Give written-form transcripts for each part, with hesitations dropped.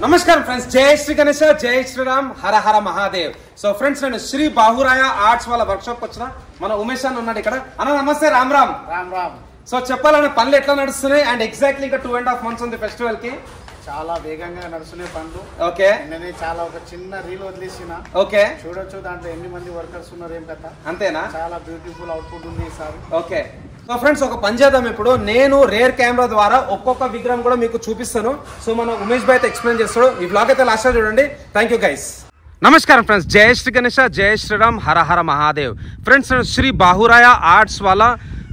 నమస్కారం ఫ్రెండ్స్, జై శ్రీ గణేశ, జై శ్రీరామ్, హర హర మహాదేవ్. సో ఫ్రెండ్స్, నేను శ్రీ బాహురాయ ఆర్ట్స్ వాళ్ళ వర్క్షాప్ వచ్చిన మన ఉమేష్ అన్న ఉన్నాడు ఇక్కడ. అన్న నమస్తే. రామ్ రామ్. రామ్ రామ్. సో చెప్పాలన్న పనులు ఎట్లా నడుస్తున్నాయి అండ్ ఎగ్జాక్ట్లీ ఇంకా 2.5 months ఉంది ఫెస్టివల్ కి. చాలా వేగంగా నడుస్తున్నాయి పనులు. ఓకే, నేను చాలా ఒక చిన్న రీల్ వదిలేసిన. ఓకే, చూడొచ్చు దాంట్లో ఎన్ని మంది వర్కర్స్ ఉన్నారు, ఏం కథ. అంతేనా? చాలా బ్యూటిఫుల్ అవుట్పుట్ ఉంది ఈసారి. ఓకే. సో ఫ్రెండ్స్, ఒక పని చేద్దాం. ఇప్పుడు నేను రేర్ కెమెరా ద్వారా ఒక్కొక్క విగ్రహం కూడా మీకు చూపిస్తాను. సో మన ఉమేష్ భాయ్ అయితే ఎక్స్ప్లెయిన్ చేస్తాడు. ఈ బ్లాగ్ అయితే లాస్ట్ చూడండి. Thank you guys. నమస్కారం ఫ్రెండ్స్, జై శ్రీ గణేశ, జై శ్రీరామ్, హర హర మహాదేవ్. ఫ్రెండ్స్, నేను శ్రీ బాహురాయ ఆర్ట్స్ వాళ్ళ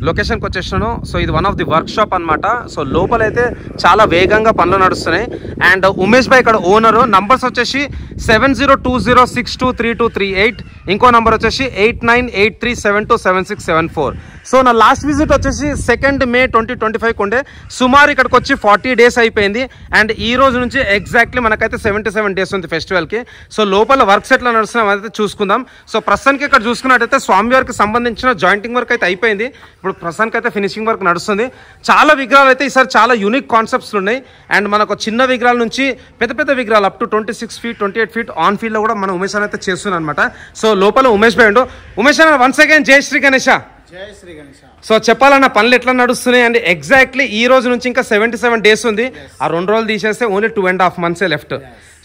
లొకేషన్కి వచ్చేసాను. సో ఇది one of the work shop అనమాట. సో లోపలైతే చాలా వేగంగా పనులు నడుస్తున్నాయి. అండ్ ఉమేష్ భాయ్ ఇక్కడ ఓనరు. నంబర్స్ వచ్చేసి 7020623238, ఇంకో నంబర్ వచ్చేసి 8983727674. సో నా లాస్ట్ విజిట్ వచ్చేసి 2 May 2025 ఉండే. సుమారు ఇక్కడికి వచ్చి 40 days అయిపోయింది. అండ్ ఈ రోజు నుంచి ఎగ్జాక్ట్లీ మనకైతే 77 days ఉంది ఫెస్టివల్కి. సో లోపల వర్క్స్ ఎట్లా నడుస్తున్నాం అయితే చూసుకుందాం. సో ప్రస్తుతానికి ఇక్కడ చూసుకున్నట్టయితే స్వామివారికి సంబంధించిన జాయింటింగ్ వర్క్ అయితే అయిపోయింది. ఇప్పుడు ప్రస్తుతానికి అయితే ఫినిషింగ్ వర్క్ నడుస్తుంది. చాలా విగ్రహాలు అయితే ఈసారి చాలా యూనిక్ కాన్సెప్ట్స్ ఉన్నాయి. అండ్ మనకు చిన్న విగ్రహాల నుంచి పెద్ద పెద్ద విగ్రహాలు up to 26 feet 28 feet on field లో కూడా మన ఉమేష్ అయితే చేస్తున్నాం అనమాట. సో లోపల ఉమేష్ భాయ్ ఉండు. ఉమేష్ అన్న, వన్స్ అగైన్ జై శ్రీ గణేశ. జై శ్రీ గణేశ. సో చెప్పాలన్న పనులు ఎట్లా నడుస్తున్నాయి అండి. ఎగ్జాక్ట్లీ ఈ రోజు నుంచి ఇంకా 77 days ఉంది. ఆ 2 రోజులు తీసేస్తే ఓన్లీ 2.5 months లెఫ్ట్.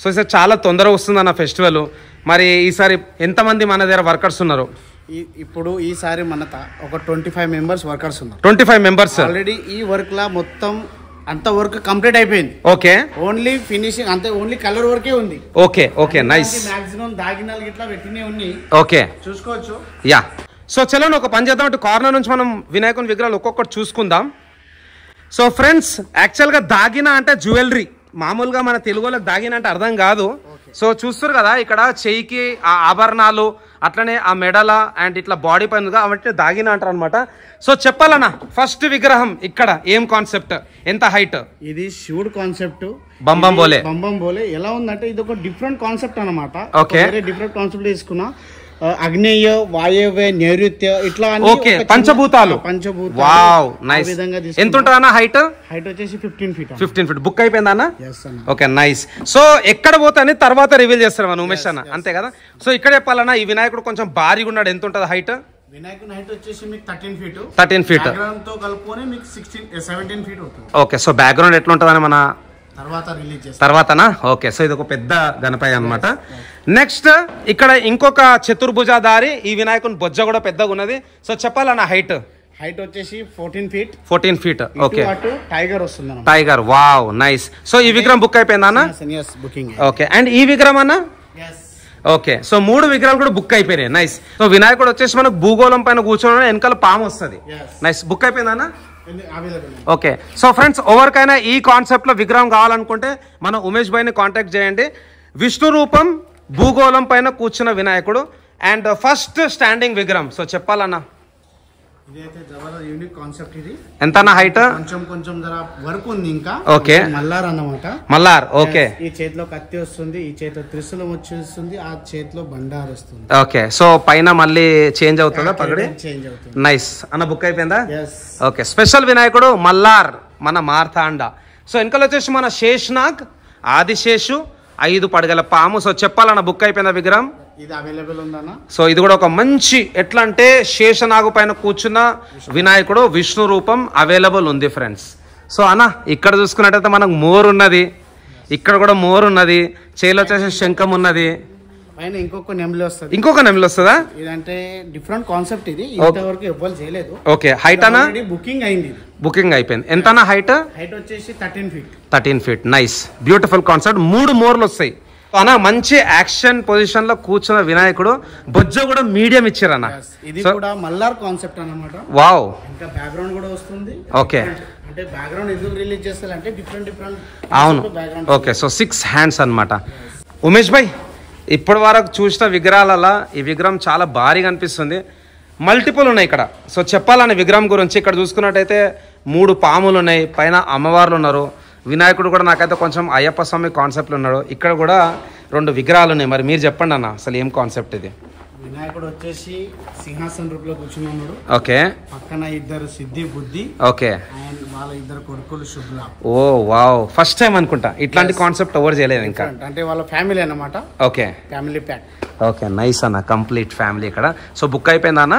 సో ఈసారి చాలా తొందరగా వస్తుంది అన్న ఫెస్టివల్. మరి ఈసారి ఎంతమంది మన దగ్గర వర్కర్స్ ఉన్నారు? ఇప్పుడు ఈసారి మన ఒక 25 members వర్కర్స్ ఉన్నారు. 25 members ఆల్రెడీ ఈ వర్క్ లా మొత్తం అంత వర్క్ కంప్లీట్ అయిపోయింది. ఓకే, ఓన్లీ ఫినిషింగ్ అంతే, ఓన్లీ కలర్ వర్కే ఉంది. Okay okay, nice. మాక్సిమం దాగినాలు ఇట్లా పెట్టినే ఉన్నాయి. ఓకే, చూసుకోవచ్చు. యా. సో చలో ఒక పని చేద్దాం. కార్నర్ నుంచి మనం వినాయకుని విగ్రహాలు ఒక్కొక్కటి చూసుకుందాం. సో ఫ్రెండ్స్, యాక్చువల్గా దాగిన అంటే జ్యువెలరీ. మామూలుగా మన తెలుగులో దాగిన అంటే అర్థం కాదు. సో చూస్తారు కదా, ఇక్కడ చెయ్యికి ఆ ఆభరణాలు, అట్లనే ఆ మెడల అండ్ ఇట్లా బాడీ పైన అవన్నీ దాగిన అంటారు అనమాట. సో చెప్పాలన్నా, ఫస్ట్ విగ్రహం ఇక్కడ ఏం కాన్సెప్ట్, ఎంత హైట్? ఇది శివుడు కాన్సెప్ట్. బంబం బోలే. బంబం బోలే ఎలా ఉందంటే ఇది ఒక డిఫరెంట్ కాన్సెప్ట్ అనమాట. ఓకే, డిఫరెంట్ కాన్సెప్ట్ తీసుకున్నా. అగ్నేయ, వాయవ్య, నైరుత్య ఇట్లా ఓకే, పంచభూతాలు. Wow, nice. ఎంత ఉంటుంది అన్న హైట్? హైట్ వచ్చేసి 15 feet. 15 feet. బుక్ అయిపోయిందా అన్న? Okay, nice. సో ఎక్కడ పోతాని తర్వాత రివీల్ చేస్తారు మన ఉమేష్ అన్న, అంతే కదా? సో ఇక్కడ చెప్పాలన్నా, ఈ వినాయకుడు కొంచెం భారీగా ఉన్నాడు. ఎంత ఉంటుంది హైట్? వినాయకుడి హైట్ వచ్చేసి మీకు 13 feet. 13 feet తో కలుపుకొని మీకు 17 feet ఉంటుంది. ఓకే. సో బ్యాక్గ్రౌండ్ ఎట్లా ఉంటుందని మన తర్వాత రిలీజ్ చేస్తాం. తర్వాతనా? ఓకే. సో ఇది ఒక పెద్ద గణపతి అనమాట. నెక్స్ట్ ఇక్కడ ఇంకొక చతుర్భుజాధారి ఈ వినాయకుని బొజ్జ కూడా పెద్దగా ఉన్నది. So చెప్పాలన్న height? హైట్ వచ్చేసి 14 feet. 14 feet. ఓకే. టైగర్ వస్తుంది. Tiger, wow, nice. సో ఈ విగ్రహం బుక్ అయిపోయిందా అన్న? ఓకే. అండ్ ఈ విగ్రహం అన్న? ఓకే. సో 3 విగ్రహాలు కూడా బుక్ అయిపోయినాయి. నైస్. సో వినాయకుడు వచ్చేసి మనకు భూగోళం పైన కూర్చోవడం, వెనకాల పాము వస్తుంది. నైస్. బుక్ అయిపోయిందా అన్న? ఓకే. సో ఫ్రెండ్స్, ఎవరికైనా ఈ కాన్సెప్ట్ లో విగ్రహం కావాలనుకుంటే మన ఉమేష్ భాయ్ ని కాంటాక్ట్ చేయండి. విష్ణు రూపం, భూగోళం పైన కూర్చున్న వినాయకుడు అండ్ ఫస్ట్ స్టాండింగ్ విగ్రహం. సో చెప్పాలన్నా, యూనిక్ కాన్సెప్ట్ ఇది. ఎంత హైట్? కొంచెం జర వర్క్ ఉంది ఇంకా. ఓకే. మల్లార్ అన్నమాట. మల్లార్. ఓకే. ఈ చేతిలో కత్తి వస్తుంది, ఈ చేతిలో త్రిశూలం వచ్చేస్తుంది, ఆ చేతిలో బండారు వస్తుంది. ఓకే. సో పైన మళ్ళీ చేంజ్ అవుతుందా పగడి? చేంజ్ అవుతుంది. నైస్ అన్న. బుక్ అయిపోయిందా? ఓకే. స్పెషల్ వినాయకుడు మల్లార్, మన మార్తాండ. సో వెనకాల వచ్చేసి మన శేష్నాగ్, ఆదిశేషు, 5 పడగల పాము. సో చెప్పాలన్న, బుక్ అయిపోయిందా విగ్రహం? ఇది అవైలబుల్ ఉందన్న. సో ఇది కూడా ఒక మంచి, ఎట్లా అంటే శేషనాగు పైన కూర్చున్న వినాయకుడు, విష్ణు రూపం అవైలబుల్ ఉంది ఫ్రెండ్స్. సో అన్న, ఇక్కడ చూసుకున్నట్టయితే మనకు మోర్ ఉన్నది, ఇక్కడ కూడా మోర్ ఉన్నది, చేలో వచ్చేసి శంఖం ఉన్నది, పైన ఇంకొక నెమలి వస్తుంది. ఇంకొక నెమలి వస్తుందా? ఇదంటే డిఫరెంట్ కాన్సెప్ట్. ఇది ఇంతవరకు ఎవ్వరు చేయలేదు. ఓకే. హైట్ అన్న? బుకింగ్ అయింది. బుకింగ్ అయిపోయింది. ఎంత అన్న హైట్? హైట్ వచ్చేసి 13 feet. 13 feet. Nice, beautiful concept. 3 మోర్లు వస్తాయి అన్న. మంచి యాక్షన్ పొజిషన్ లో కూర్చున్న వినాయకుడు, బొజ్జ కూడా మీడియం ఇచ్చారు అన్న. ఇది కూడా మల్లార్ కాన్సెప్ట్ అన్నమాట. వావ్. ఇంకా బ్యాక్గ్రౌండ్ కూడా వస్తుంది. ఓకే. అంటే బ్యాక్గ్రౌండ్ ఎందుకు రిలీజ్ చేస్తారంటే డిఫరెంట్. అవును. ఓకే. సో 6 hands అన్నమాట. ఉమేష్ భాయ్, ఇప్పటి వరకు చూసిన విగ్రహాలలో ఈ విగ్రహం చాలా భారీగా అనిపిస్తుంది. మల్టిపుల్ ఉన్నాయి ఇక్కడ. సో చెప్పాలని విగ్రహం గురించి, ఇక్కడ చూసుకున్నట్టయితే 3 పాములు ఉన్నాయి, పైన అమ్మవార్లు ఉన్నారు, వినాయకుడు కూడా నాకైతే కొంచెం అయ్యప్ప స్వామి కాన్సెప్ట్లు ఉన్నాడు. ఇక్కడ కూడా 2 విగ్రహాలు ఉన్నాయి. మరి మీరు చెప్పండి అన్న, అసలు ఏం కాన్సెప్ట్ ఇది? వినాయకుడు వచ్చేసి సింహాసన రూపంలో కూర్చుని ఉన్నాడు. ఓకే. పక్కన ఇద్దరు సిద్ధి బుద్ధి. ఓకే. అండ్ వాళ్ళ ఇద్దరు కొడుకులు శుభ్లా. ఓ వావ్, ఫస్ట్ టైం అనుకుంటా ఇట్లాంటి కాన్సెప్ట్ ఎవరు చేయలేదు ఇంకా. అంటే వాళ్ళ ఫ్యామిలీ అన్నమాట. Okay. Family pack. Okay, nice అన్న, కంప్లీట్ ఫ్యామిలీ ఇక్కడ. సో బుక్ అయిపోయిందా అన్న?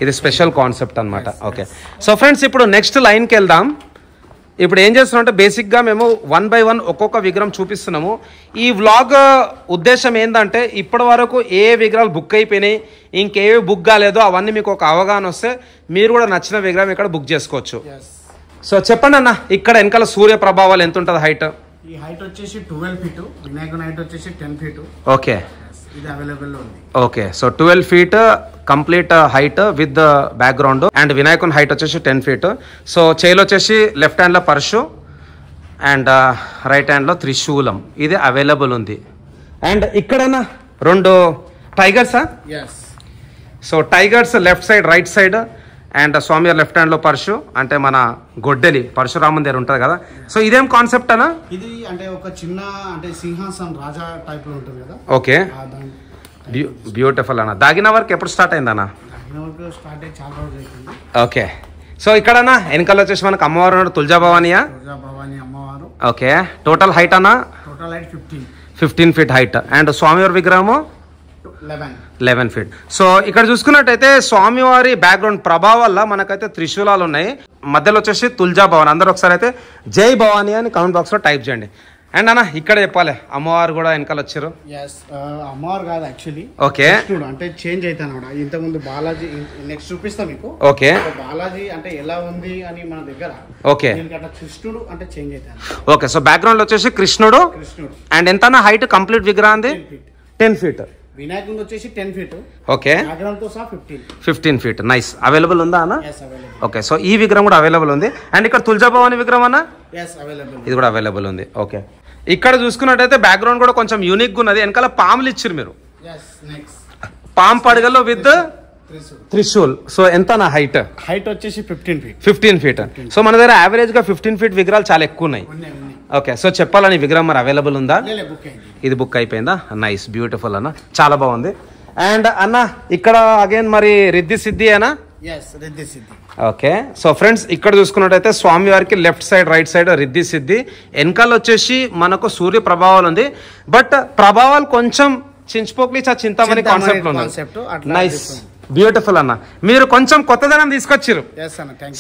ఇది స్పెషల్ కాన్సెప్ట్ అనమాట. ఓకే. సో ఫ్రెండ్స్ ఇప్పుడు నెక్స్ట్ లైన్కి వెళ్దాం. ఇప్పుడు ఏం చేస్తున్నాం అంటే బేసిక్గా మేము 1 by 1 ఒక్కొక్క విగ్రహం చూపిస్తున్నాము. ఈ వ్లాగ్ ఉద్దేశం ఏంటంటే ఇప్పటి వరకు ఏ విగ్రహాలు బుక్ అయిపోయినాయి, ఇంకేవి బుక్ కాలేదో అవన్నీ మీకు ఒక అవగాహన వస్తే మీరు కూడా నచ్చిన విగ్రహం ఇక్కడ బుక్ చేసుకోవచ్చు. సో చెప్పండి అన్న, ఇక్కడ వెనకాల సూర్య ప్రభావాలు ఎంత ఉంటుంది హైట్? ఈ హైట్ వచ్చేసి 12 feet, వినాయకుని హైట్ వచ్చేసి 10 feet. ఓకే. ఇది అవైలబుల్ ఉంది. Okay. So 12 feet complete height with background and వినాయకుని హైట్ వచ్చేసి 10 feet. సో చేయిలో వచ్చేసి లెఫ్ట్ హ్యాండ్లో పరశు అండ్ రైట్ హ్యాండ్లో త్రిశూలం, ఇది అవైలబుల్ ఉంది. అండ్ ఇక్కడనా 2 టైగర్సా? So tigers left side right side and స్వామి లెఫ్ట్ హ్యాండ్లో పరశు, అంటే మన గొడ్డలి పరశురామన్ దగ్గర ఉంటుంది కదా. సో ఇదేం కాన్సెప్ట్ అనా? ఇది అంటే ఒక చిన్న అంటే సింహాసనం రాజా టైప్ లో ఉంటుంది కదా. ఓకే, బ్యూటిఫుల్ అన్న. దాగిన వర్క్ ఎప్పుడు స్టార్ట్ అయిందన్నా? చాలా రోజులు అవుతుంది. ఓకే. సో ఇక్కడనా వెనకాల వచ్చేసి మనకు అమ్మవారు తులజా భవానియా? అమ్మవారు. ఓకే. టోటల్ హైట్ అన్నా? Total height 15 feet height. And స్వామివారి విగ్రహము 11 feet. సో ఇక్కడ చూసుకున్నట్టయితే స్వామివారి బ్యాక్గ్రౌండ్ ప్రభావం వల్ల మనకైతే త్రిశూలాలు ఉన్నాయి. మధ్యలో వచ్చేసి తులజా భవాని. అందరూ ఒకసారి అయితే జై భవాని అని కామెంట్ బాక్స్ లో టైప్ చేయండి. అండ్ అన్న ఇక్కడ చెప్పాలి, అమ్మవారు కూడా వెనకాల వచ్చారు. అమ్మవారు కాదు యాక్చువల్లీ. ఓకే. అంటే చేంజ్ అవుతాను. ఇంతకుముందు బాలాజీ, నెక్స్ట్ చూపిస్తా మీకు. ఓకే. బాలాజీ అంటే ఎలా ఉంది అని మన దగ్గర. ఓకే. కృష్ణుడు అంటే చేంజ్ అవుతాను. ఓకే. సో బ్యాక్గ్రౌండ్ వచ్చేసి కృష్ణుడు. అండ్ ఎంత హైట్ కంప్లీట్ విగ్రహం? 10 feet. వినాయకుడు వచ్చేసి 10 feet. Okay. 15 feet. Nice. Available ఉందా అన్న? ఓకే. సో ఈ విగ్రహం కూడా అవైలబుల్ ఉంది. అండ్ ఇక్కడ తులజా భవాని విగ్రహం అన్న? ఇది కూడా అవైలబుల్ ఉంది. ఓకే. ఇక్కడ చూసుకున్నట్టయితే బ్యాక్గ్రౌండ్ కూడా కొంచెం యూనిక్ గా ఉన్నది. వెనకాల పాములు ఇచ్చారు మీరు, పాము పడగలో విత్ త్రిశూల్. సో ఎంత నా హైట్? హైట్ వచ్చేసి 15 feet. సో మన దగ్గర యావరేజ్ గా 15 feet విగ్రహాలు చాలా ఎక్కువ ఉన్నాయి. ఓకే. సో చెప్పాలని విగ్రహం మరి అవైలబుల్ ఉందా? ఇది బుక్ అయిపోయిందా? నైస్, బ్యూటిఫుల్ అన్న, చాలా బాగుంది. అండ్ అన్న ఇక్కడ అగైన్ మరి రిద్ధి సిద్ధి అనా? ఓకే. సో ఫ్రెండ్స్ ఇక్కడ చూసుకున్నట్టయితే స్వామి వారికి left side right side Riddhi సిద్ధి, వెనకాల వచ్చేసి మనకు సూర్య ప్రభావాలు ఉంది. బట్ ప్రభావాలు కొంచెం చించిపోకలి చింతామణి కాన్సెప్ట్ ఉన్నాయి. నైస్, బ్యూటిఫుల్ అన్న. మీరు కొంచెం కొత్తదనం తీసుకొచ్చారు.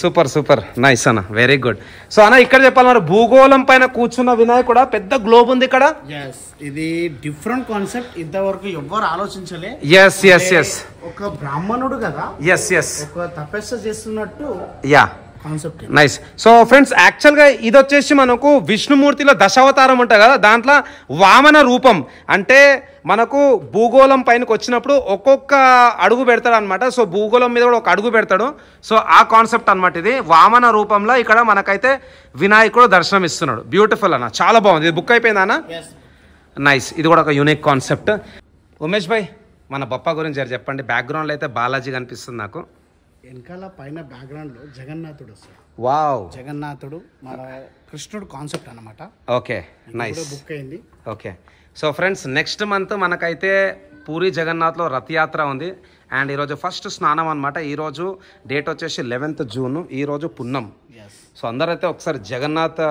సూపర్ సూపర్, నైస్ అన్న, వెరీ గుడ్. సో అన్న ఇక్కడ చెప్పాలి మరి, భూగోళం పైన కూర్చున్న వినాయకుడు, పెద్ద గ్లోబ్ ఉంది ఇక్కడ. ఇది డిఫరెంట్ కాన్సెప్ట్, ఇంతవరకు ఎవ్వరు ఆలోచించలే. ఒక బ్రాహ్మణుడు కదా, ఒక తపస్సు చేస్తున్నట్టు. నైస్. సో ఫ్రెండ్స్ యాక్చువల్గా ఇది వచ్చేసి మనకు విష్ణుమూర్తిలో దశావతారం ఉంటుంది కదా, దాంట్లో వామన రూపం అంటే మనకు భూగోళం పైనకి వచ్చినప్పుడు ఒక్కొక్క అడుగు పెడతాడు అనమాట. సో భూగోళం మీద కూడా ఒక అడుగు పెడతాడు. సో ఆ కాన్సెప్ట్ అనమాట ఇది. వామన రూపంలో ఇక్కడ మనకైతే వినాయకుడు దర్శనం ఇస్తున్నాడు. బ్యూటిఫుల్ అన్న, చాలా బాగుంది. ఇది బుక్ అయిపోయిందా అన్న? నైస్. ఇది కూడా ఒక యూనిక్ కాన్సెప్ట్. ఉమేష్ భాయ్, మన బప్పా గురించి చెప్పండి. బ్యాక్గ్రౌండ్లో అయితే బాలాజీ కనిపిస్తుంది నాకు. వెనకాల పైన బ్యాక్గ్రౌండ్ లో జగన్నాథుడు వస్తాడు. వావ్, జగన్నాథుడు మన కృష్ణుడు కాన్సెప్ట్ అన్నమాట. ఓకే, నైస్, బుక్ అయింది. Okay. So friends next month మనకైతే పూరి జగన్నాథ్లో రథయాత్ర ఉంది. అండ్ ఈరోజు ఫస్ట్ స్నానం అనమాట. ఈరోజు డేట్ వచ్చేసి 11th June. ఈరోజు పున్నం. సో అందరైతే ఒకసారి జగన్నాథ్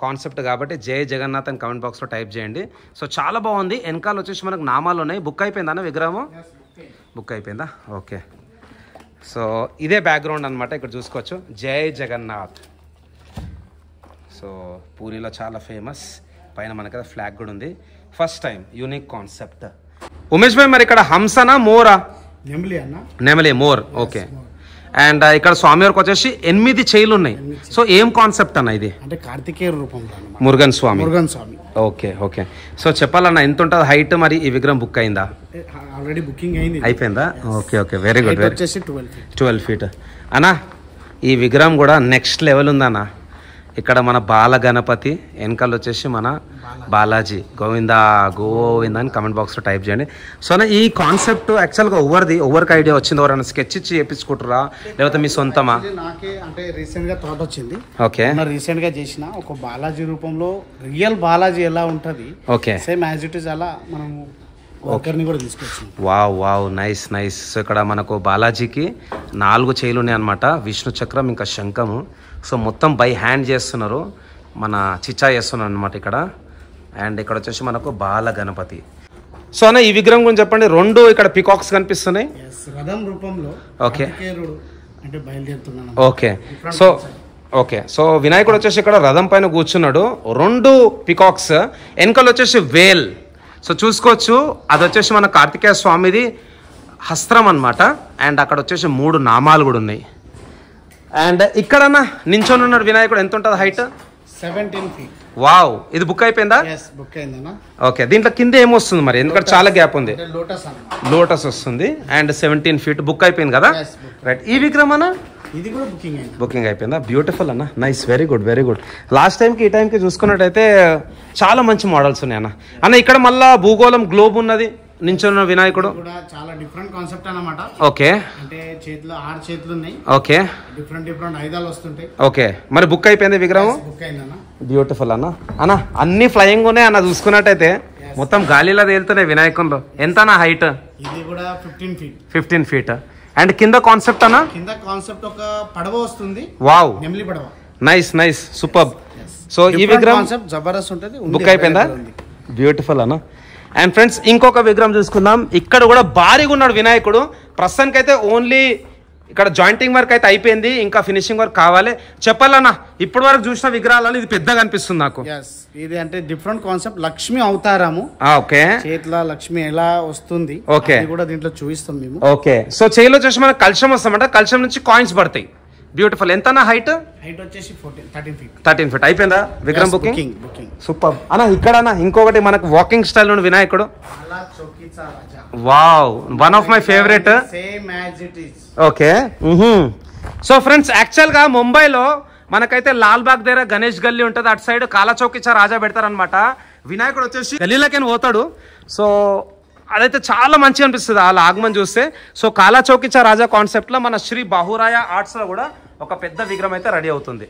కాన్సెప్ట్ కాబట్టి జై జగన్నాథ్ అని కమెంట్ బాక్స్లో టైప్ చేయండి. సో చాలా బాగుంది. వెనకాల వచ్చేసి మనకు నామాలు ఉన్నాయి. బుక్ అయిపోయిందా అన్న విగ్రహము? బుక్ అయిపోయిందా? ఓకే. సో ఇదే బ్యాక్గ్రౌండ్ అనమాట. ఇక్కడ చూసుకోవచ్చు జై జగన్నాథ్. సో పూరిలో చాలా ఫేమస్. పైన మనకైతే ఫ్లాగ్ కూడా ఉంది. First time unique concept. Umesh bhai మరి ఇక్కడ హంసనా మోరా? నెమలి, మోర్. ఓకే. అండ్ ఇక్కడ స్వామివారికి వచ్చేసి 8 చేయిలు ఉన్నాయి. సో ఏం కాన్సెప్ట్ అన్న ఇది? అంటే కార్తికేయ రూపంలో మురుగన్ స్వామి. ఓకే. ఓకే. సో చెప్పాలన్న ఎంత ఉంటుంది హైట్? మరి ఈ విగ్రహం బుక్ అయిందా? ఆల్రెడీ బుకింగ్ అయింది. అయిపోయిందా? Okay okay, very good. 12 feet అన్నా. ఈ విగ్రహం కూడా నెక్స్ట్ లెవెల్ ఉందన్న. ఇక్కడ మన బాల గణపతి, వెనకాల వచ్చేసి మన బాలాజీ. గోవిందా గోవిందా అని కమెంట్ బాక్స్లో టైప్ చేయండి. సో ఈ కాన్సెప్ట్ యాక్చువల్గా ఎవరికి ఐడియా వచ్చింది? ఎవరైనా స్కెచ్ ఇచ్చి చేయించుకుంటారా లేకపోతే మీ సొంతమా? నాకే అంటే రీసెంట్ గా థాట్ వచ్చింది. ఓకే. రీసెంట్ గా చేసిన ఒక బాలాజీ రూపంలో రియల్ బాలాజీ ఎలా ఉంటది, okay, same as it is అలా మనము వర్కర్ని కూడా తీసుకొచ్చాం. Wow nice nice. సో ఇక్కడ మనకు బాలాజీకి 4 చేయిలు ఉన్నాయి అనమాట, విష్ణు చక్రం ఇంకా శంఖము. సో మొత్తం బై హ్యాండ్ చేస్తున్నారు, మన చిచ్చా చేస్తున్నారు అనమాట ఇక్కడ. అండ్ ఇక్కడ వచ్చేసి మనకు బాల గణపతి. సో అన్న ఈ విగ్రహం గురించి చెప్పండి. 2 ఇక్కడ పికాక్స్ కనిపిస్తున్నాయి రథం రూపంలో. ఓకే అంటే బయలుదేరుతున్నాను. ఓకే సో వినాయకుడు వచ్చేసి ఇక్కడ రథం పైన కూర్చున్నాడు, 2 పికాక్స్, వెనకలు వచ్చేసి వేల్. సో చూసుకోవచ్చు, అది వచ్చేసి మన కార్తికేయ స్వామిది హస్త్రం అనమాట. అండ్ అక్కడ వచ్చేసి 3 నామాలు కూడా ఉన్నాయి. అండ్ ఇక్కడన్నా నించొని ఉన్నాడు వినాయకుడు. ఎంత ఉంటుంది హైట్? 17 feet. వావ్, ఇది బుక్ అయిపోయిందా? బుక్ అయిందన్నా. ఓకే, దీంట్లో కింద ఏమొస్తుంది మరి? ఎందుకంటే చాలా గ్యాప్ ఉంది. లోటస్ వస్తుంది. అండ్ 17 feet బుక్ అయిపోయింది కదా? రైట్. ఈ విగ్రహం అన్న ఇది కూడా బుకింగ్ అయిపోయిందా? బ్యూటిఫుల్ అన్న, nice, very good very good. Last టైంకి ఈ టైంకి చూసుకున్నట్టయితే చాలా మంచి మోడల్స్ ఉన్నాయి అన్న. ఇక్కడ మళ్ళా భూగోళం గ్లోబ్ ఉన్నది, నించున్న వినాయకుడు చాలా డిఫరెంట్ కాన్సెప్ట్ అన్నమాట. ఓకే, అంటే చేతిలో 6 చేతులు ఉన్నాయి. ఓకే, డిఫరెంట్ ఆయుధాలు వస్తుంటాయి. ఓకే, మరి బుక్ అయిపోయింది విగ్రహం? బుక్ అయిందన్న. బ్యూటిఫుల్ అన్న అన్ని ఫ్లయింగ్ ఉన్నాయి అన్న. చూసుకున్నట్టయితే మొత్తం గాలిలో తేలుతున్నాయి వినాయకుడు. ఎంత అన్న హైట్? ఇది కూడా 15 feet. 15 feet. అండ్ కింద కాన్సెప్ట్ అన్న? కింద కాన్సెప్ట్ ఒక పడవ వస్తుంది. వావ్, నెమిలి పడవ. Nice super. సో ఈ విగ్రహం కాన్సెప్ట్ జబర్దస్త్ ఉంటుంది. బుక్ అయిపోయిందా? బ్యూటిఫుల్ అన్న. అండ్ ఫ్రెండ్స్ ఇంకొక విగ్రహం చూసుకుందాం. ఇక్కడ కూడా భారీగా ఉన్నాడు వినాయకుడు. ప్రస్తుతానికి అయితే ఓన్లీ ఇక్కడ జాయింటింగ్ వర్క్ అయితే అయిపోయింది, ఇంకా ఫినిషింగ్ వర్క్ కావాలి. చెప్పాలన్నా, ఇప్పటి వరకు చూసిన విగ్రహాలలో ఇది పెద్దగా అనిపిస్తుంది నాకు. ఇది అంటే డిఫరెంట్ కాన్సెప్ట్. లక్ష్మి అవతారము. ఓకే, చేతిలో లక్ష్మి ఎలా వస్తుంది ఓకే కూడా దీంట్లో చూపిస్తాం మేము. ఓకే, సో చేయిలో చూసి మనకు కలశం వస్తామంట, కలశం నుంచి కాయిన్స్ పడతాయి. బ్యూటిఫుల్. ఎంత హైట్? హైట్ వచ్చేసి 13 feet. 13 feet. అయిపోయిందా విగ్రహం బుకింగ్? సూపర్ అన్న. ఇక్కడ ఇంకొకటి మనకు వాకింగ్ స్టైల్ ఉన్న వినాయకుడు. Wow, one of my favourite. Okay. So friends యాక్చువల్గా ముంబైలో మనకైతే లాల్ బాగ్ దగ్గర గణేష్ గల్లీ ఉంటుంది, అటు సైడ్ కాలా చౌకీచా రాజా పెడతారనమాట. వినాయకుడు వచ్చేసి గల్లీలకైనా పోతాడు. సో అదైతే చాలా మంచిగా అనిపిస్తుంది వాళ్ళ ఆగమని చూస్తే. సో కాలా చౌకీచా రాజా కాన్సెప్ట్లో మన శ్రీ బాహురాయ ఆర్ట్స్లో కూడా ఒక పెద్ద విగ్రహం అయితే రెడీ అవుతుంది.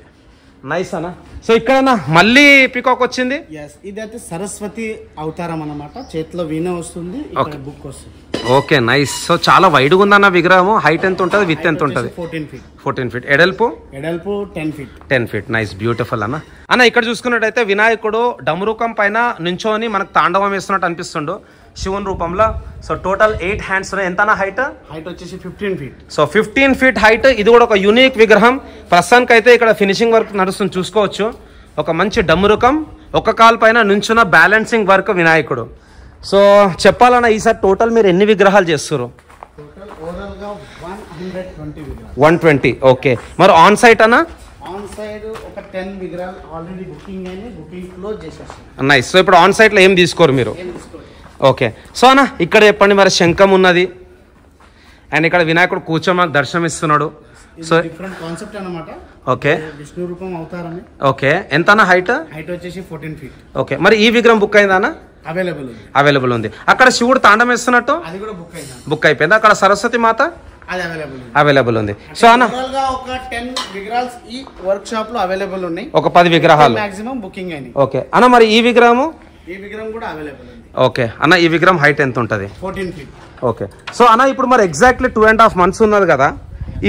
నైస్ అన్న. సో ఇక్కడ మళ్ళీ పికాక్ వచ్చింది. ఇదైతే సరస్వతి అవతారం అన్నమాట. చేతిలో వీణ వస్తుంది, బుక్ వస్తుంది. Okay, nice. సో చాలా వైడ్గా ఉందన్న విగ్రహం. హైట్ ఎంత ఉంటుంది? విత్ ఎంత ఉంటుంది? 14 feet. ఎడల్పు 10 feet. నైస్, బ్యూటిఫుల్ అన్న. ఇక్కడ చూసుకున్నట్టయితే వినాయకుడు డమరుకం పైన నుంచోని మనకు తాండవం వేస్తున్నట్టు అనిపిస్తుండు శివుని రూపంలో. సో టోటల్ 8 hands ఉన్నాయి. ఎంత హైట్? హైట్ వచ్చేసి 15 feet. So 15 feet height. ఇది కూడా ఒక యూనిక్ విగ్రహం. ప్రస్తుతానికి అయితే ఇక్కడ ఫినిషింగ్ వర్క్ నడుస్తుంది, చూసుకోవచ్చు. ఒక మంచి డమరుకం, ఒక కాల్ పైన నుంచున్న బ్యాలెన్సింగ్ వర్క్ వినాయకుడు. సో చెప్పాలన్నా ఈసారి టోటల్ మీరు ఎన్ని విగ్రహాలు చేస్తారు? 120. ఓకే, మరి ఆన్ సైట్ అన్న? ఆన్ సైడ్ ఒక 10 విగ్రహాలు ఆల్రెడీ బుకింగ్ క్లోజ్ చేసేస్తాం. నైస్. సో ఇప్పుడు ఆన్ సైట్లో ఏం తీసుకోరు మీరు? ఓకే. సో అన్న ఇక్కడ చెప్పండి, మరి శంఖం ఉన్నది అండ్ ఇక్కడ వినాయకుడు కూర్చొని మనకు దర్శనం ఇస్తున్నాడు. సో డిఫరెంట్ కాన్సెప్ట్ అన్నమాట. ఓకే, విష్ణు రూపం అవతారమే. ఓకే, ఎంత అన్న హైట్? హైట్ వచ్చేసి 14 feet. ఓకే, మరి ఈ విగ్రహం బుక్ అయిందా అన్న? అవైలబుల్ ఉంది. అక్కడ శివుడు తాండం వేస్తున్నట్టు బుక్ అయిపోయింది. అక్కడ సరస్వతి మాత అవైలబుల్ ఉంది. సో అన్న ఒక 10 విగ్రహాలు ఈ వర్క్ షాప్ లో అవైలబుల్ ఉన్నాయి. ఒక 10 విగ్రహాలు మాక్సిమం బుకింగ్ అయినాయి. ఓకే అన్న, మరి ఈ విగ్రహం కూడా అవైలబుల్ ఉంది. ఓకే అన్న, ఈ విగ్రహం హైట్ ఎంత ఉంటుంది? 14 feet. ఓకే. సో అన్న ఇప్పుడు మరి ఎగ్జాక్ట్లీ 2.5 months ఉన్నది కదా,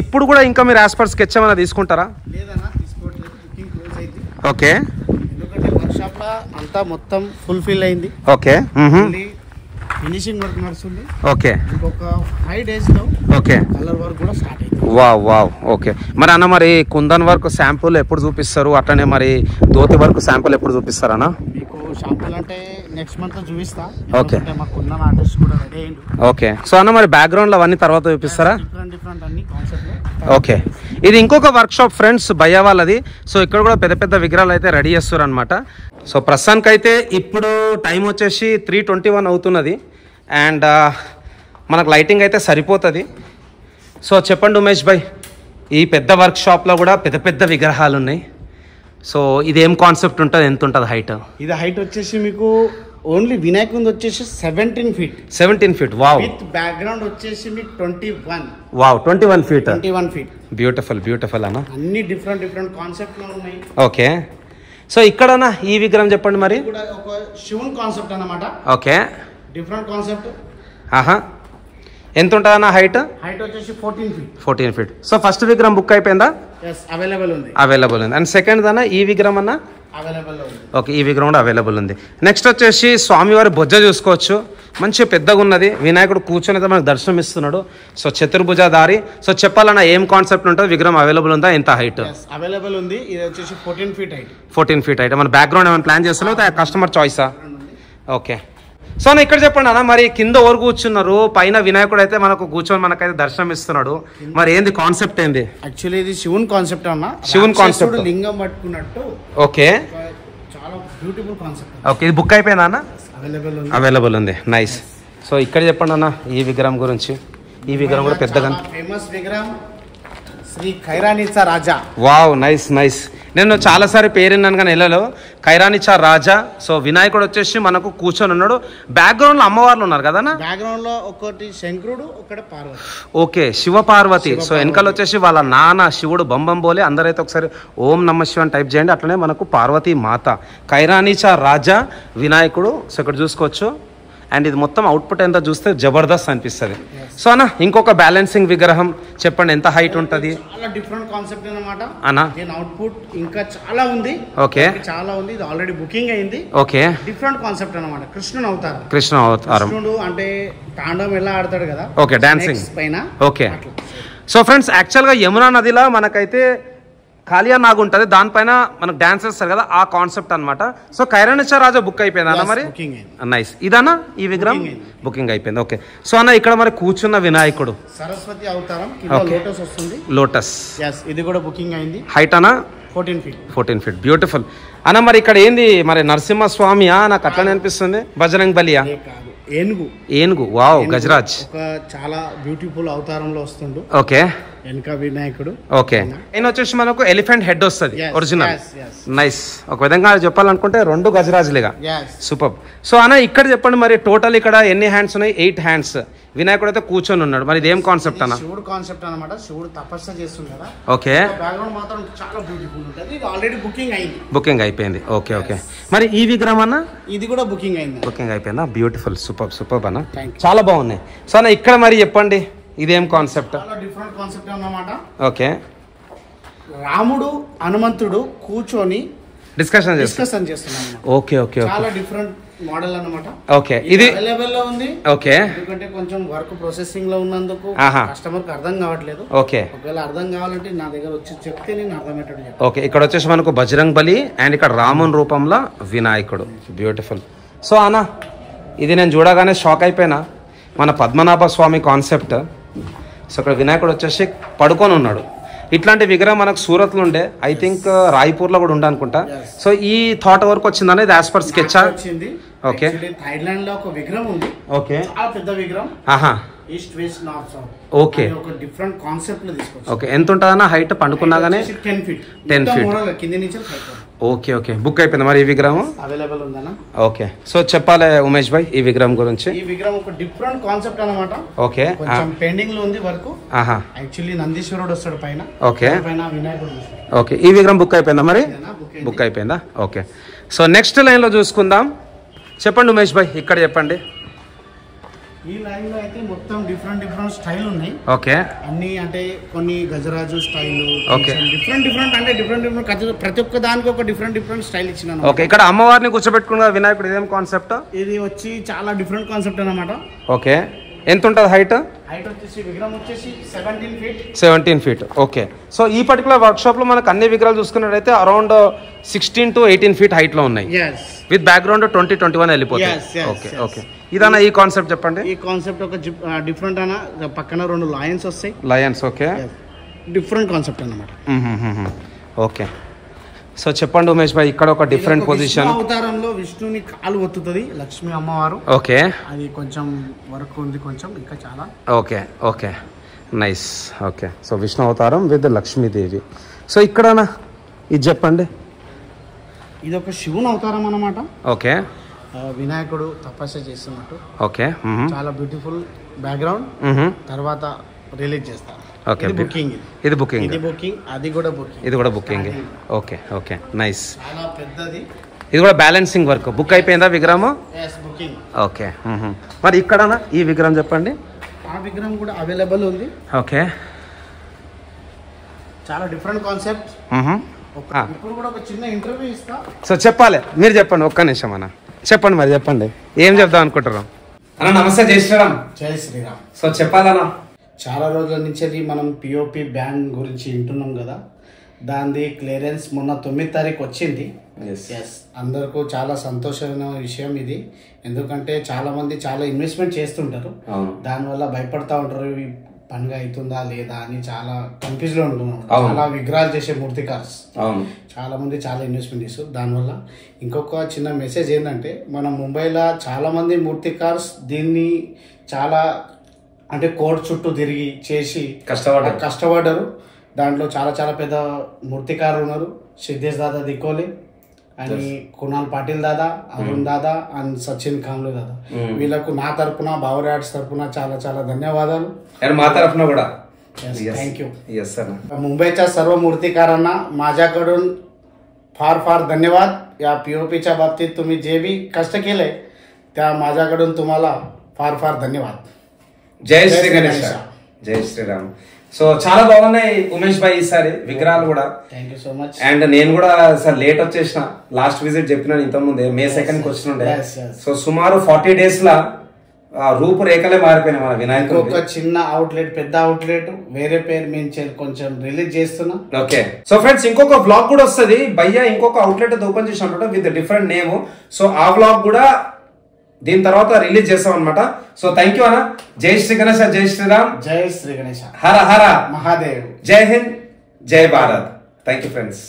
ఇప్పుడు కూడా ఇంకా మీరు యాజ్ పర్ స్కెచ్ ఏమైనా తీసుకుంటారా? లేదన్నా, తీసుకోవట్లేదు. బుకింగ్ క్లోజ్ అయింది. ఓకే, ఎందుకంటే వర్క్ షాప్ లో అంతా మొత్తం ఫుల్ఫిల్ అయింది. ఓకే, ఫినిషింగ్ వర్క్ నడుస్తుంది. ఓకే, ఇంకొక 5 days లో ఓకే కలర్ వర్క్ కూడా స్టార్ట్ అయింది. వావ్. ఓకే, మరి అన్న మరి కుందన్ వర్క్ శాంపుల్ ఎప్పుడు చూపిస్తారు? అట్లనే మరి ధోతి వర్క్ శాంపుల్ ఎప్పుడు చూపిస్తారు అన్న? మీకు శాంపుల్ అంటే నెక్స్ట్ మంత్ చూపిస్తా. ఓకే, మా కుందన్ ఆర్టిస్ట్ కూడా రెడీ అయ్యిండు. ఓకే. సో అన్న మరి బ్యాక్గ్రౌండ్ అవన్నీ తర్వాత చూపిస్తారా? డిఫరెంట్ అన్ని కాన్సెప్ట్. ఓకే, ఇది ఇంకొక వర్క్ షాప్ ఫ్రెండ్స్, భయ్య వాళ్ళది. సో ఇక్కడ కూడా పెద్ద పెద్ద విగ్రహాలు అయితే రెడీ చేస్తారు అనమాట. సో ప్రస్తుతానికి అయితే ఇప్పుడు టైం వచ్చేసి 3:21 అవుతున్నది. అండ్ మనకు లైటింగ్ అయితే సరిపోతుంది. సో చెప్పండి ఉమేష్ భాయ్, ఈ పెద్ద వర్క్ షాప్లో కూడా పెద్ద పెద్ద విగ్రహాలు ఉన్నాయి. సో ఇది ఏం కాన్సెప్ట్ ఉంటుంది? ఎంత ఉంటుంది హైట్? ఇది హైట్ వచ్చేసి మీకు ఓన్లీ వినాయకుడు వచ్చేసి 17 feet. 17 feet. Wow. With background వచ్చేసి మీకు 21. Wow, 21 feet. 21 feet. బ్యూటిఫుల్ అన్న. అన్ని డిఫరెంట్ కాన్సెప్ట్ లో ఉన్నాయి. ఓకే. సో ఇక్కడనా ఈ విగ్రహం చెప్పండి మరి. కూడా ఒక శివుని కాన్సెప్ట్ అన్నమాట. Okay, different concept. ఆహా, ఎంత ఉంటుందన్న హైట్? హైట్ వచ్చేసి 14 feet. 14 feet. సో ఫస్ట్ విగ్రహం బుక్ అయిపోయిందా? అవైలబుల్ ఉంది. అవైలబుల్ ఉంది. అండ్ సెకండ్ దానా ఈ విగ్రహం అన్న? అవైలబుల్ ఉంది. ఓకే, ఈ విగ్రహం కూడా అవైలబుల్ ఉంది. నెక్స్ట్ వచ్చేసి స్వామివారి బొజ్జ చూసుకోవచ్చు, మంచిగా పెద్దగా ఉన్నది. వినాయకుడు కూర్చొని అయితే మనకు దర్శనం ఇస్తున్నాడు. సో చతుర్భుజధారి. సో చెప్పాలన్నా ఏం కాన్సెప్ట్ ఉంటుంది? విగ్రహం అవైలబుల్ ఉందా? ఎంత హైట్? అవైలబుల్ ఉంది. ఇది వచ్చేసి 14 feet హైట్. 14 feet height. మన బ్యాక్గ్రౌండ్ ఏమైనా ప్లాన్ చేస్తారో కస్టమర్ చాయిసా? ఓకే. సో అన్న ఇక్కడ చెప్పండి అన్న, మరి కింద ఎవరు కూర్చున్నారు, పైన వినాయకుడు అయితే మనకు కూర్చొని మనకైతే దర్శనం ఇస్తున్నాడు. మరి ఏంది కాన్సెప్ట్ ఏంది? యాక్చువల్లీ ఇది శివుని కాన్సెప్ట్ అన్న. శివుని కాన్సెప్ట్, లింగం పట్టుకున్నట్టు. ఓకే, చాలా బ్యూటిఫుల్ కాన్సెప్ట్. ఓకే, ఇది బుక్ అయిపోయిందా అన్న? అవైలబుల్ ఉంది. అవైలబుల్ ఉంది. నైస్. సో ఇక్కడ చెప్పండి అన్న ఈ విగ్రహం గురించి. ఈ విగ్రహం కూడా పెద్దగా ఫేమస్ విగ్రహం Shri Khairanicha Raja. Wow, nice nice. నేను చాలాసారి పేరు విన్నాను కానీ నెలలో ఖైరానిచా రాజా. సో వినాయకుడు వచ్చేసి మనకు కూర్చొని ఉన్నాడు. బ్యాక్గ్రౌండ్ లో అమ్మవార్లు ఉన్నారు కదా? బ్యాక్గ్రౌండ్ లో ఒకటి శంకరుడు, ఒకటి పార్వతి. ఓకే, శివ పార్వతి. సో వెనకాల వచ్చేసి వాళ్ళ నాన్న శివుడు బంబం బోలే. అందరైతే ఒకసారి ఓం నమ శివ అని టైప్ చేయండి. అట్లనే మనకు పార్వతి మాత, ఖైరానిచా రాజా వినాయకుడు. సో ఇక్కడ చూసుకోవచ్చు. అండ్ ఇది మొత్తం అవుట్పుట్ ఎంత చూస్తే జబర్దస్త్ అనిపిస్తుంది. సో అన్న ఇంకొక బ్యాలెన్సింగ్ విగ్రహం చెప్పండి, ఎంత హైట్ ఉంటుంది? చాలా డిఫరెంట్ కాన్సెప్ట్ అన్నమాట అన్న. దీని అవుట్పుట్ ఇంకా చాలా ఉంది. ఓకే, చాలా ఉంది. ఇది ఆల్రెడీ బుకింగ్ అయింది. ఓకే, డిఫరెంట్ కాన్సెప్ట్ అన్నమాట. కృష్ణుడు అవతారం. కృష్ణ అవతారం. కృష్ణుడు అంటే తాండవం ఎలా ఆడతాడు కదా. ఓకే, డాన్సింగ్ పైన. ఓకే. సో ఫ్రెండ్స్ యాక్చువల్గా యమునా నదిలో మనకైతే కాళియా నాగు ఉంటుంది, దానిపైన మనకు డాన్స్ చేస్తారు కదా, ఆ కాన్సెప్ట్ అనమాట. సో ఖైరానిచా రాజా బుక్ అయిపోయింది అన్న మరి? నైస్. ఇదన్నా ఈ విగ్రహం బుకింగ్ అయిపోయింది. ఓకే. సో అన్న ఇక్కడ మరి కూర్చున్న వినాయకుడు సరస్వతి అవతారం, లోటస్ వస్తుంది. లోటస్, ఇది కూడా బుకింగ్ అయింది. హైట్ అన్న 14 feet. 14 feet. బ్యూటిఫుల్ అన్న. మరి ఇక్కడ ఏంది మరి నరసింహస్వామియా? నాకు అట్లనే అనిపిస్తుంది. బజరంగ్ బలియా? ఏనుగు. ఏనుగు. వావ్, గజరాజ్. ఒక చాలా బ్యూటిఫుల్ అవతారంలో వస్తుండు. ఓకే, వెనక వినాయకుడు. ఓకే. ఆయన వచ్చేసి మనకు ఎలిఫెంట్ హెడ్ వస్తుంది ఒరిజినల్. నైస్. ఒక విధంగా చెప్పాలనుకుంటే 2 గజరాజులుగా. సూపర్. సో అన్న ఇక్కడ చెప్పండి మరి టోటల్ ఇక్కడ ఎన్ని హ్యాండ్స్ ఉన్నాయి? 8 హ్యాండ్స్. వినాయకుడు అయితే కూర్చొని ఉన్నాడు. మరి ఇదేం కాన్సెప్ట్ అన్న? శివుడు కాన్సెప్ట్ అన్నమాట. శివుడు తపస్సు చేస్తుంది కదా. ఓకే. బ్యాక్గ్రౌండ్ మాత్రం చాలా బ్యూటిఫుల్ ఉంటుంది. ఇది ఆల్రెడీ బుకింగ్ అయింది. బుకింగ్ అయిపోయింది. Okay, okay. మరి ఈ విగ్రహం అన్న? ఇది కూడా బుకింగ్ అయింది. బుకింగ్ అయిపోయిందా? బ్యూటిఫుల్, సూపర్ సూపర్ అన్న. చాలా బాగున్నాయి. సో అన్న ఇక్కడ మరి చెప్పండి ఇదేం కాన్సెప్ట్? చాలా డిఫరెంట్ కాన్సెప్ట్ అన్నమాట. ఓకే. రాముడు హనుమంతుడు కూర్చొని డిస్కషన్ చేస్తున్నాం. Okay, okay. చాలా డిఫరెంట్ మోడల్ అన్నమాట. ఓకే, ఇది అవైలబుల్ లో ఉంది. ఓకే, ఎందుకంటే కొంచెం వర్క్ ప్రాసెసింగ్ లో ఉన్నందుకు కస్టమర్ కి అర్థం కావట్లేదు. ఓకే. ఒకవేళ అర్థం కావాలంటే నా దగ్గర వచ్చి చెప్తే నేను అర్థమయ్యేటట్టు చెప్తాను. ఓకే, ఇక్కడ వచ్చేసి మనకు బజరంగ్ బలి అండ్ ఇక్కడ రాముని రూపంలో వినాయకుడు. బ్యూటిఫుల్. సో అన్న ఇది నేను చూడగానే షాక్ అయిపోయినా. మన పద్మనాభ స్వామి కాన్సెప్ట్. సో ఇక్కడ వినాయకుడు వచ్చేసి పడుకొని ఉన్నాడు. ఇట్లాంటి విగ్రహం మనకు సూరత్లో ఉండే, ఐ థింక్ రాయ్పూర్లో కూడా ఉండే అనుకుంటా. సో ఈ థాట్ వరకు వచ్చిందని ఇది యాజ్ పర్ స్కెచ్ వచ్చింది. ఓకే. థాయిలాండ్ లో ఒక విగ్రహం ఉంది. ఓకే. చాలా పెద్ద విగ్రహం. ఆహా. East west north south. Okay. ఒక డిఫరెంట్ కాన్సెప్ట్ లో తీసుకొచ్చారు. ఓకే, ఎంత ఉంటుందన్న హైట్ పండుకున్నాగానే? 10 feet. 10 feet. కింద నుంచి ఓకే, ఓకే. బుక్ అయిపోయింది మరి ఈ విగ్రహం? అవైలబుల్ ఉందన్న. ఓకే. సో చెప్పాలి ఉమేష్ భాయ్ ఈ విగ్రహం గురించి. ఈ విగ్రహం ఒక డిఫరెంట్ కాన్సెప్ట్ అన్నమాట. ఓకే. కొంచెం పెండింగ్ లో ఉంది వరకు. ఆహా. యాక్చువల్లీ నందీశ్వరుడు వస్తాడు పైన. ఓకే. పైన వినాయకుడు. ఓకే, ఈ విగ్రహం బుక్ అయిపోయిందా మరి? బుక్ అయిపోయిందా? ఓకే. సో నెక్స్ట్ లైన్ లో చూసుకుందాం. చెప్పండి ఉమేష్ భాయ్, ఇక్కడ చెప్పండి. ఈ లైన్ లో అయితే మొత్తం డిఫరెంట్ స్టైల్ ఉన్నాయి. ఓకే. అన్ని అంటే కొన్ని గజరాజు స్టైల్. ఓకే. డిఫరెంట్ అంటే డిఫరెంట్ ప్రతి ఒక్క దానికి ఒక డిఫరెంట్ స్టైల్ ఇచ్చిన. ఓకే, ఇక్కడ అమ్మవారిని కూర్చోబెట్టుకున్న వినాయకుడు ఇదేం కాన్సెప్ట్? ఇది వచ్చి చాలా డిఫరెంట్ కాన్సెప్ట్ అన్నమాట. ఓకే, ఎంత ఉంటుంది హైట్? హైట్ వచ్చేసి విగ్రహం వచ్చేసి 17 feet. 17 feet. ఓకే. సో ఈ పర్టికులర్ వర్క్ షాప్ లో మనకు అన్ని విగ్రహాలు చూసుకున్నట్టయితే అరౌండ్ 16 to 18 feet హైట్ లో ఉన్నాయి. విత్ బ్యాక్గ్రౌండ్ 20-21 వెళ్ళిపోతాయి. Okay, okay. ఇదన్నా ఈ కాన్సెప్ట్ చెప్పండి. ఈ కాన్సెప్ట్ ఒక డిఫరెంట్ అన్న. పక్కన 2 లయన్స్ వస్తాయి. లయన్స్. ఓకే. డిఫరెంట్ కాన్సెప్ట్ అన్నమాట. ఓకే. సో చెప్పండి ఉమేష్ భాయ్, ఇక్కడ ఒక డిఫరెంట్ పొజిషన్. అవతారంలో విష్ణుని కాలు ఒత్తుతుంది లక్ష్మీ అమ్మవారు. ఓకే. అది కొంచెం వర్క్ ఉంది, కొంచెం ఇంకా చాలా. Okay, okay. Nice. Okay. So Vishnu అవతారం విత్ లక్ష్మీదేవి. సో ఇక్కడ ఇది చెప్పండి. ఇది ఒక శివుని అవతారం అన్నమాట. ఓకే. వినాయకుడు తపస్సు చేస్తున్నట్టు. ఓకే. చాలా బ్యూటిఫుల్ బ్యాక్గ్రౌండ్. తర్వాత రిలీజ్ చేస్తారు. ఓకే. బుకింగ్. ఇది బుకింగ్. ఇది బుకింగ్. అది కూడా బుకింగ్. ఇది కూడా బుకింగ్. Okay, okay. నైస్. చాలా పెద్దది. ఇది కూడా బ్యాలెన్సింగ్ వర్క్. బుక్ అయిపోయిందా విగ్రహం? బుకింగ్. ఓకే. మరి ఇక్కడనా ఈ విగ్రహం చెప్పండి. ఆ విగ్రహం కూడా అవైలబుల్ ఉంది. ఓకే. చాలా డిఫరెంట్ కాన్సెప్ట్. ఇప్పుడు కూడా ఒక చిన్న ఇంటర్వ్యూ ఇస్తా. సో చెప్పాలి, మీరు చెప్పండి. ఒక్క నిమిషం అన్న చెప్పండి, మరి చెప్పండి ఏం చెప్దాం అనుకుంటారు అన్న. నమస్తే, జై శ్రీరామ్. జై శ్రీరామ్. సో చెప్పాలన్నా, చాలా రోజుల నుంచి మనం పిఓపి బ్యాన్ గురించి వింటున్నాం కదా, దాని క్లియరెన్స్ మొన్న 9వ తారీఖు వచ్చింది. అందరికీ చాలా సంతోషమైన విషయం ఇది. ఎందుకంటే చాలా మంది చాలా ఇన్వెస్ట్మెంట్ చేస్తుంటారు, దానివల్ల భయపడతా ఉంటారు ఈ పండుగ అవుతుందా లేదా అని చాలా కన్ఫ్యూజ్ లో ఉంటున్నారు. చాలా విగ్రహాలు చేసే మూర్తికార్స్ చాలా మంది చాలా ఇన్వెస్ట్మెంట్ చేస్తారు. దానివల్ల ఇంకొక చిన్న మెసేజ్ ఏంటంటే, మన ముంబైలో చాలా మంది మూర్తికార్స్ దీన్ని చాలా అంటే కోర్టు చుట్టూ తిరిగి చేసి కష్టపడ్డారు. దాంట్లో చాలా చాలా పెద్ద మూర్తికారులు ఉన్నారు. సిద్ధేష్ దాదా దిక్కోలి అని, కునాల్ పాటిల్ దాదా, అరుణ్ దాదా అండ్ సచిన్ కామ్లే दादा, వీళ్ళకు నా తరపున బావరి ఆర్ట్స్ తరపున చాలా చాలా धन्यवादाలు. మా తరపున కూడా थँक्यू. मुंबईच्या सर्व मूर्तिकारांना माझ्याकडून फार फार धन्यवाद. या पीओपीच्या बाबतीत तुम्ही जे बी कष्ट केले त्या माझ्याकडून तुम्हाला फार फार धन्यवाद. జై శ్రీ గణేశ. జై శ్రీరామ్. సో చాలా బాగున్నాయి ఉమేష్ భాయ్ ఈసారి విగ్రహాలు కూడా. Thank you so much. And నేను కూడా సార్ లేట్ వచ్చేసిన, లాస్ట్ విజిట్ చెప్పినాను ఇంత ముందే, May 2nd కి వచ్చినుండే. సో సుమారు 40 days లా రూపురేఖలే మారిపోయినాయి మన వినాయకుడు. ఒక చిన్న అవుట్లెట్, పెద్ద అవుట్లెట్ వేరే పేరు మేము కొంచెం రిలీజ్ చేస్తున్నా. ఓకే. సో ఫ్రెండ్స్ ఇంకొక వ్లాగ్ కూడా వస్తుంది, భయ్యా ఇంకొక అవుట్లెట్ ఓపెన్ చేసినట్టు విత్ డిఫరెంట్ నేమ్. సో ఆ వ్లాగ్ కూడా దీని తర్వాత రిలీజ్ చేస్తాం అనమాట. సో థ్యాంక్ యూ అన్న. జై శ్రీ గణేశ. జై శ్రీరామ్. జై శ్రీ గణేశ. హర హర మహాదేవ్. జై హింద్, జై భారత్. Thank you friends.